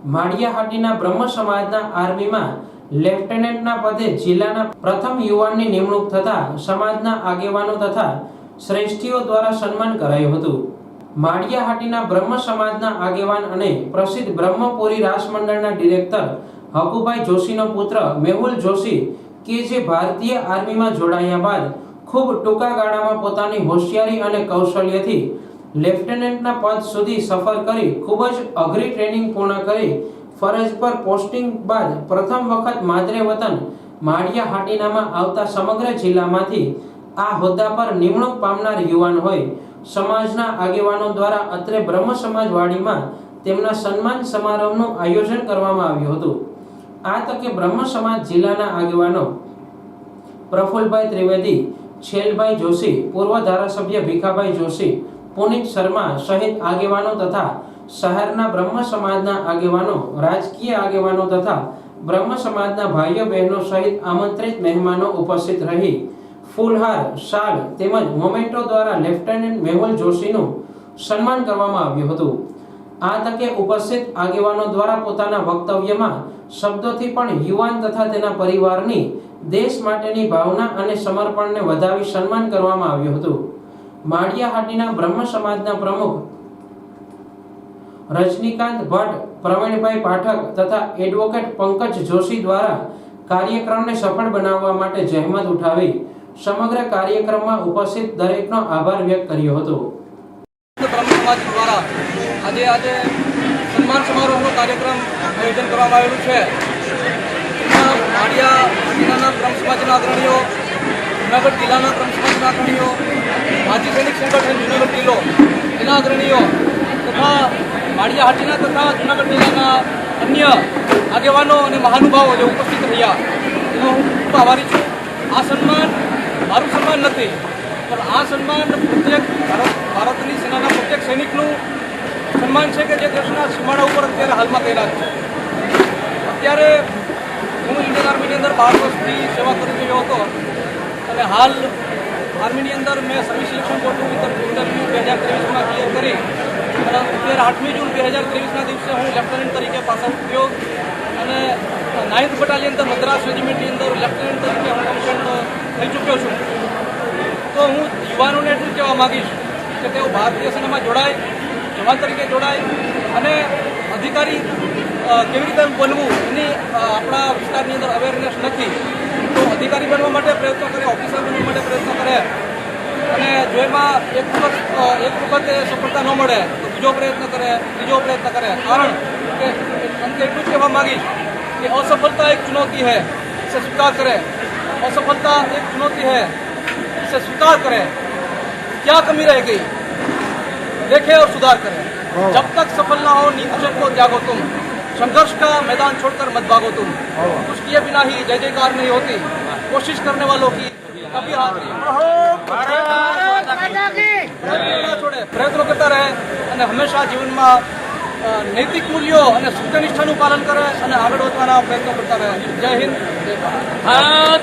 માળિયાહાટીના બ્રહ્મ સમાજના આર્મીમાં લેફ્ટનન્ટના પદે જિલ્લાના પ્રથમ યુવાનની નિમણૂક થતા સમાજના આગેવાનો તથા શ્રેષ્ઠીઓ દ્વારા સન્માન કરાયું હતું। માળિયાહાટીના બ્રહ્મ સમાજના આગેવાન અને પ્રસિદ્ધ બ્રહ્મપુરી રાસ મંડળના ડિરેક્ટર હકુભાઈ જોશીનો પુત્ર મેહુલ જોશી કે જે ભારતીય આર્મીમાં જોડાયા બાદ ખૂબ ટૂંકા ગાળામાં પોતાની હોશિયારી અને કૌશલ્યથી લેફ્ટનન્ટના પદ સુધી સફર કરી ખૂબ જ અઘરી ટ્રેનિંગ પૂર્ણ કરી ફરજ પર પોસ્ટિંગ બાદ પ્રથમ વખત માદરે વતન માળિયાહાટીનામાં આવતા સમગ્ર જિલ્લામાંથી આ હોદ્દા પર નિમણૂક પામનાર યુવાન હોય સમાજના આગેવાનો દ્વારા અત્રે બ્રહ્મ સમાજવાડીમાં તેમના સન્માન સમારોહનું આયોજન કરવામાં આવ્યું હતું। આ તકે બ્રહ્મ સમાજ જિલ્લાના આગેવાનો પ્રફુલભાઈ ત્રિવેદી, છેલભાઈ જોશી, પૂર્વ ધારાસભ્ય ભીખાભાઈ જોશી, પુનિત શર્મા સહિત આગેવાનો તથા શહેરના બ્રહ્મ સમાજના આગેવાનો, રાજકીય આગેવાનો તથા બ્રહ્મ સમાજના ભાઈઓ બહેનો સહિત આમંત્રિત મહેમાનો ઉપસ્થિત રહી ફૂલહાર, શાલ તેમજ મોમેન્ટો દ્વારા લેફ્ટનન્ટ મેહુલ જોશીનું સન્માન કરવામાં આવ્યું હતું। આ તકે ઉપસ્થિત આગેવાનો દ્વારા પોતાના વક્તવ્યમાં શબ્દોથી પણ યુવાન તથા તેના પરિવારની દેશ માટેની ભાવના અને સમર્પણને વધાવી સન્માન કરવામાં આવ્યું હતું। માળિયાહાટીના બ્રહ્મ સમાજના પ્રમુખ રજનીકાંત ભટ્ટ, પ્રવીણભાઈ પાઠક તથા એડવોકેટ પંકજ જોશી દ્વારા કાર્યક્રમને સફળ બનાવવા માટે જહેમત ઉઠાવી સમગ્ર કાર્યક્રમમાં ઉપસ્થિત દરેકનો આભાર વ્યક્ત કર્યો હતો। બ્રહ્મ સમાજ દ્વારા આજે સન્માન સમારોહનો કાર્યક્રમ આયોજન કરવામાં આવેલું છે। માળિયાહાટીના બ્રહ્મ સમાજના અગ્રણીઓ, જૂનાગઢ જિલ્લાના બ્રહ્મ સમાજના અગ્રણીઓ, માજી સૈનિક સંગઠન જૂનાગઢ જિલ્લો એના અગ્રણીઓ તથા માળિયાહાટીના તથા જૂનાગઢ જિલ્લાના અન્ય આગેવાનો અને મહાનુભાવો જે ઉપસ્થિત રહ્યા એનો હું ખૂબ આભારી છું। આ સન્માન મારું સન્માન નથી, પણ આ સન્માન પ્રત્યેક ભારતની સેનાના પ્રત્યેક સૈનિકનું સન્માન છે કે જે દેશના સીમાડા ઉપર અત્યારે હાલમાં તૈનાત છે। અત્યારે હું ઇન્ડિયન આર્મીની અંદર 12 વર્ષથી સેવા કરી રહ્યો હતો અને હાલ આર્મીની અંદર મેં સર્વિસ સિલેક્શન બોર્ડનું ઇન્ટરવ્યૂ 2023માં ક્લિયર કરી અને અત્યારે 8મી જૂન 2023ના દિવસે હું લેફ્ટનન્ટ તરીકે પાસ આઉટ થયો અને 9th બટાલિયન મદ્રાસ રેજિમેન્ટની અંદર લેફ્ટનન્ટ તરીકે હું કમિશન થઈ ચૂક્યો છું। તો હું યુવાનોને એટલું કહેવા માગીશ કે તેઓ ભારતીય સેનામાં જોડાય, જવાન તરીકે જોડાય અને અધિકારી કેવી રીતે બનવું એની આપણા વિસ્તારની અંદર અવેરનેસ નથી, તો અધિકારી બનવા માટે પ્રયત્નો કરે, ઓફિસર બનવા માટે પ્રયત્નો કરે અને જો એમાં એક વખત સફળતા ન મળે તો બીજો પ્રયત્ન કરે, ત્રીજો પ્રયત્ન કરે। કારણ કે અંતે એટલું જ કહેવા માગીશ कि असफलता एक चुनौती है, इसे स्वीकार करें। असफलता एक चुनौती है, इसे स्वीकार करें। क्या कमी रह गई देखें और सुधार करें। जब तक सफल ना हो नीचे को त्यागो तुम, संघर्ष का मैदान छोड़कर मत भागो तुम। कुछ किए बिना ही जय जयकार नहीं होती, कोशिश करने वालों की कभी हार नहीं छोड़े, प्रयत्नो करता रहे અને હંમેશા જીવનમાં નૈતિક મૂલ્યો અને સત્યનિષ્ઠાનું પાલન કરે અને આગળ વધવાના પ્રયત્નો કરતા રહે। જય હિન્દ, જય ભારત।